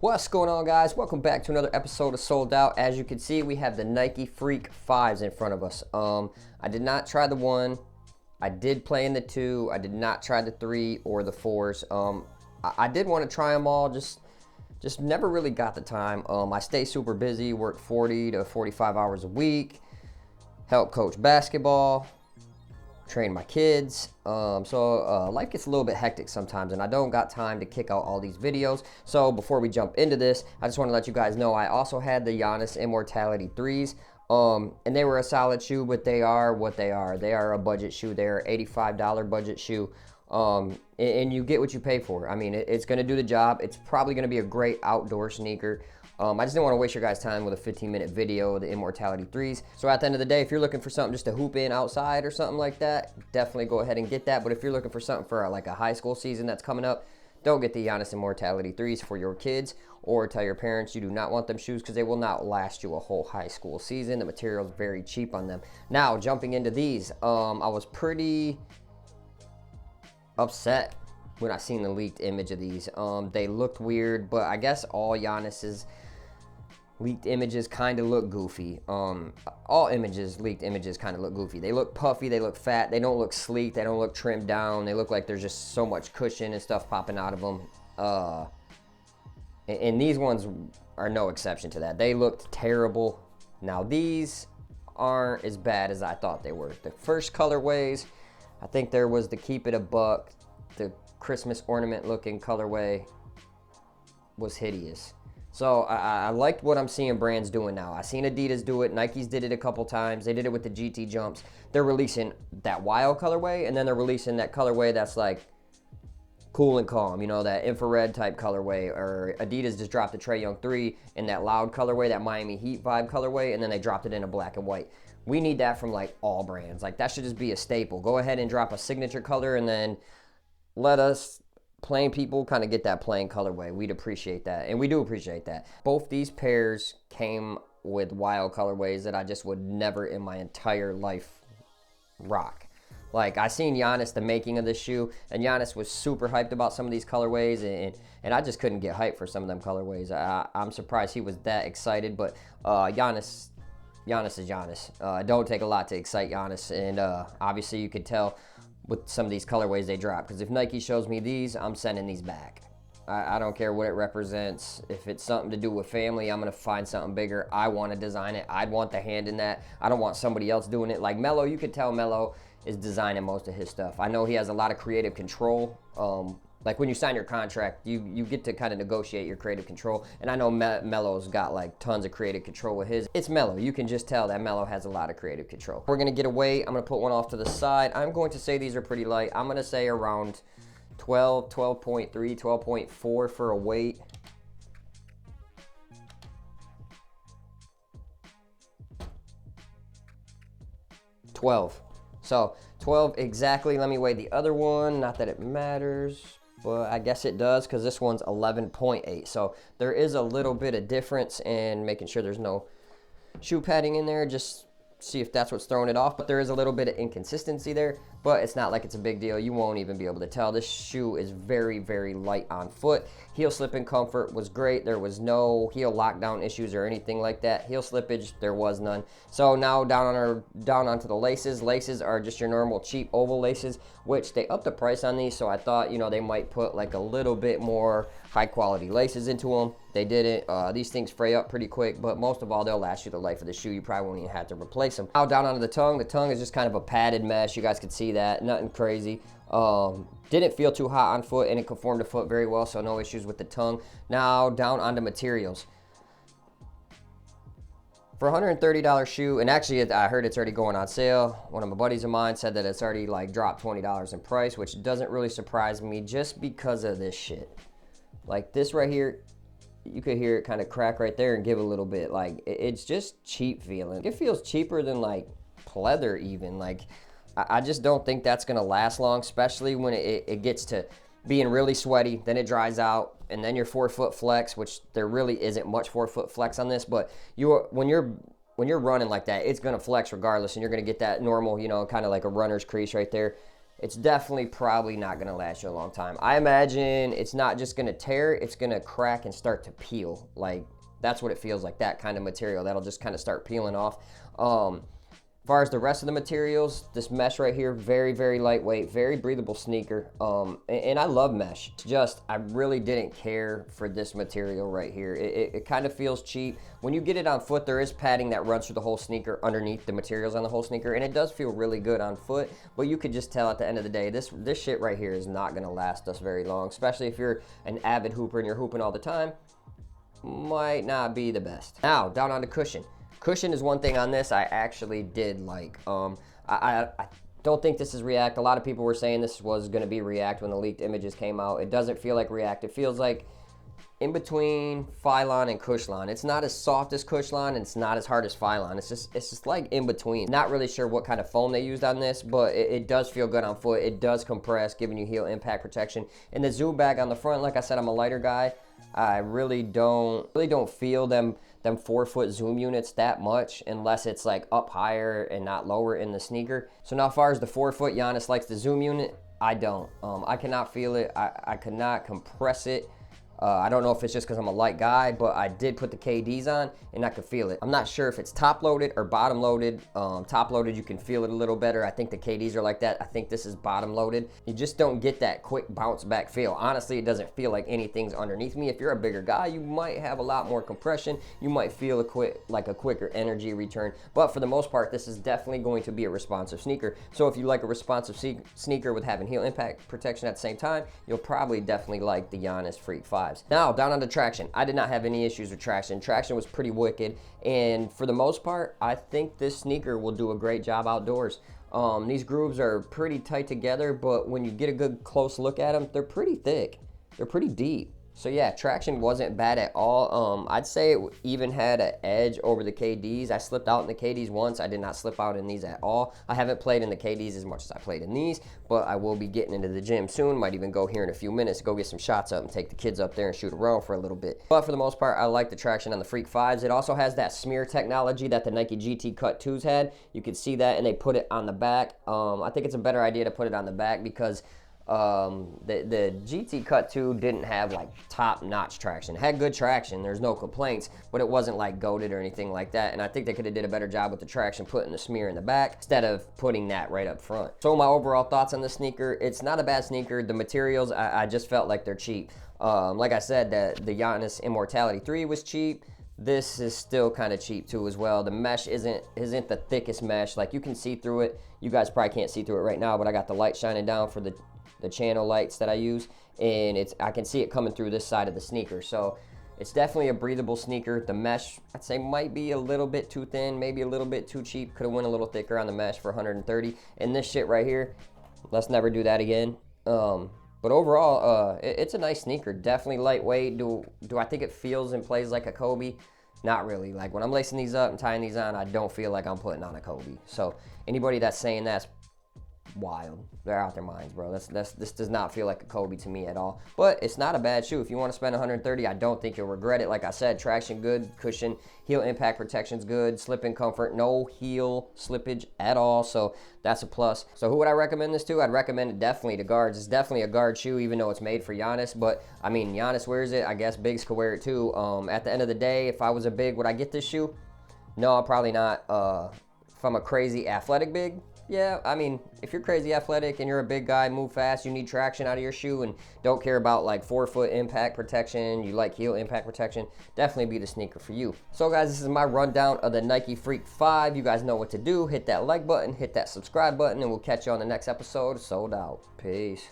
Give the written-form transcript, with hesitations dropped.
What's going on, guys? Welcome back to another episode of Sold Out. As you can see, we have the Nike Freak 5s in front of us. I did not try the 1. I did play in the 2. I did not try the 3 or the 4s. I did want to try them all, just never really got the time. I stay super busy, work 40 to 45 hours a week, help coach basketball, train my kids, so life gets a little bit hectic sometimes, and I don't got time to kick out all these videos. So before we jump into this, I just want to let you guys know I also had the Giannis Immortality 3s, and they were a solid shoe, but they are what they are. They are a budget shoe. They're $85 budget shoe, and you get what you pay for. I mean, it's going to do the job. It's probably going to be a great outdoor sneaker. I just didn't want to waste your guys' time with a 15-minute video of the Immortality 3s. So at the end of the day, if you're looking for something just to hoop in outside or something like that, definitely go ahead and get that. But if you're looking for something for like a high school season that's coming up, don't get the Giannis Immortality 3s for your kids, or tell your parents you do not want them shoes, because they will not last you a whole high school season. The material is very cheap on them. Now, jumping into these, I was pretty upset when I seen the leaked image of these. They looked weird, but I guess all Giannis's leaked images kind of look goofy. All leaked images kind of look goofy. They look puffy, they look fat, they don't look sleek, they don't look trimmed down. They look like there's just so much cushion and stuff popping out of them. And these ones are no exception to that. They looked terrible. Now these aren't as bad as I thought they were. The first colorways, I think there was the Keep It a Buck, the Christmas ornament looking colorway was hideous. So I liked what I'm seeing brands doing now. I seen Adidas do it. Nikes did it a couple times. They did it with the GT jumps. They're releasing that wild colorway, and then they're releasing that colorway that's like cool and calm, you know, that infrared type colorway. Or Adidas just dropped the Trae Young 3 in that loud colorway, that Miami Heat vibe colorway, and then they dropped it in a black and white. We need that from like all brands. Like that should just be a staple. Go ahead and drop a signature color, and then let us plain people kind of get that plain colorway. We'd appreciate that, and we do appreciate that. Both these pairs came with wild colorways that I just would never in my entire life rock. Like, I seen Giannis, the making of this shoe, and Giannis was super hyped about some of these colorways, and I just couldn't get hyped for some of them colorways. I'm surprised he was that excited, but Giannis is Giannis. Don't take a lot to excite Giannis, and obviously you could tell with some of these colorways they drop, because if Nike shows me these, I'm sending these back. I don't care what it represents. If it's something to do with family, I'm gonna find something bigger. I want to design it. I'd want the hand in that. I don't want somebody else doing it. Like Melo, you could tell Melo is designing most of his stuff. I know he has a lot of creative control. Like when you sign your contract, you get to kind of negotiate your creative control. And I know Melo's got like tons of creative control with his. It's Melo. You can just tell that Melo has a lot of creative control. We're gonna get a weight. I'm gonna put one off to the side. I'm going to say these are pretty light. I'm gonna say around 12, 12.3, 12.4 for a weight. So 12 exactly. Let me weigh the other one. Not that it matters, but I guess it does, because this one's 11.8. So there is a little bit of difference in making sure there's no shoe padding in there. Just see if that's what's throwing it off. But there is a little bit of inconsistency there, but it's not like it's a big deal. You won't even be able to tell. This shoe is very, very light on foot. Heel slipping comfort was great. There was no heel lockdown issues or anything like that. Heel slippage, there was none. So now down onto the laces. Laces are just your normal cheap oval laces, which they upped the price on these. So I thought, you know, they might put like a little bit more high quality laces into them. They didn't. These things fray up pretty quick, but most of all, they'll last you the life of the shoe. You probably won't even have to replace them. Now down onto the tongue. The tongue is just kind of a padded mesh. You guys can see that. Nothing crazy. Didn't feel too hot on foot, and it conformed to foot very well, so no issues with the tongue. Now down onto materials. For a $130 shoe, and actually I heard it's already going on sale. One of my buddies of mine said that it's already like dropped $20 in price, which doesn't really surprise me just because of this shit. Like this right here, you could hear it kind of crack right there and give a little bit. Like it's just cheap feeling. It feels cheaper than like pleather even. Like I just don't think that's gonna last long, especially when it gets to being really sweaty, then it dries out, and then your forefoot flex, which there really isn't much forefoot flex on this, but when you're running like that, it's gonna flex regardless, and you're gonna get that normal, you know, kind of like a runner's crease right there. It's definitely probably not gonna last you a long time. I imagine it's not just gonna tear, it's gonna crack and start to peel. Like, that's what it feels like, that kind of material. That'll just kind of start peeling off. As far as the rest of the materials, this mesh right here, very, very lightweight, very breathable sneaker. And I love mesh. It's just, I really didn't care for this material right here. It kind of feels cheap. When you get it on foot, there is padding that runs through the whole sneaker underneath the materials on the whole sneaker, and it does feel really good on foot, but you could just tell at the end of the day, this shit right here is not gonna last us very long, especially if you're an avid hooper and you're hooping all the time. Might not be the best. Now, down on the cushion. Cushion is one thing on this I actually did like. I don't think this is React. A lot of people were saying this was going to be React when the leaked images came out. It doesn't feel like React. It feels like in between Phylon and Cushlon. It's not as soft as Cushlon, and it's not as hard as Phylon. It's just like in between. Not really sure what kind of foam they used on this, but it does feel good on foot. It does compress, giving you heel impact protection. And the zoom bag on the front, like I said, I'm a lighter guy. I really don't feel them forefoot zoom units that much unless it's like up higher and not lower in the sneaker. So now as far as the forefoot, Giannis likes the zoom unit. I don't. I cannot feel it. I could not compress it. I don't know if it's just because I'm a light guy, but I did put the KDs on and I could feel it. I'm not sure if it's top loaded or bottom loaded. Top loaded, you can feel it a little better. I think the KDs are like that. I think this is bottom loaded. You just don't get that quick bounce back feel. Honestly, it doesn't feel like anything's underneath me. If you're a bigger guy, you might have a lot more compression. You might feel a quicker energy return. But for the most part, this is definitely going to be a responsive sneaker. So if you like a responsive sneaker with having heel impact protection at the same time, you'll probably definitely like the Giannis Freak 5s. Now, down on the traction. I did not have any issues with traction. Traction was pretty wicked, and for the most part, I think this sneaker will do a great job outdoors. These grooves are pretty tight together, but when you get a good close look at them, they're pretty thick. They're pretty deep. So yeah, traction wasn't bad at all. I'd say it even had an edge over the KDs. I slipped out in the KDs once. I did not slip out in these at all. I haven't played in the KDs as much as I played in these, but I will be getting into the gym soon. Might even go here in a few minutes, go get some shots up and take the kids up there and shoot around for a little bit. But for the most part, I like the traction on the Freak 5s. It also has that smear technology that the Nike GT Cut 2s had. You can see that, and they put it on the back. I think it's a better idea to put it on the back because the GT Cut 2 didn't have like top-notch traction. It had good traction, there's no complaints, but it wasn't like goated or anything like that, and I think they could have did a better job with the traction putting the smear in the back instead of putting that right up front. So my overall thoughts on the sneaker, it's not a bad sneaker. The materials, I just felt like they're cheap. Like I said, the Giannis Immortality 3 was cheap. This is still kind of cheap too as well. The mesh isn't the thickest mesh. Like, you can see through it. You guys probably can't see through it right now, but I got the light shining down for the channel lights that I use, and I can see it coming through this side of the sneaker. So it's definitely a breathable sneaker. The mesh, I'd say, might be a little bit too thin, maybe a little bit too cheap. Could have went a little thicker on the mesh for 130. And this shit right here, let's never do that again. But overall, it's a nice sneaker. Definitely lightweight. Do I think it feels and plays like a Kobe? Not really. Like, when I'm lacing these up and tying these on, I don't feel like I'm putting on a Kobe. So anybody that's saying that's wild. They're out their minds, bro. This does not feel like a Kobe to me at all. But it's not a bad shoe. If you want to spend 130, I don't think you'll regret it. Like I said, traction good, cushion, heel impact protection's good, slip-in comfort, no heel slippage at all. So that's a plus. So who would I recommend this to? I'd recommend it definitely to guards. It's definitely a guard shoe, even though it's made for Giannis. But I mean, Giannis wears it. I guess bigs could wear it too. At the end of the day, if I was a big, would I get this shoe? No, probably not. If I'm a crazy athletic big, yeah, I mean, if you're crazy athletic and you're a big guy, move fast, you need traction out of your shoe and don't care about like forefoot impact protection, you like heel impact protection, definitely be the sneaker for you. So guys, this is my rundown of the Nike Freak 5. You guys know what to do. Hit that like button, hit that subscribe button, and we'll catch you on the next episode. Sold out. Peace.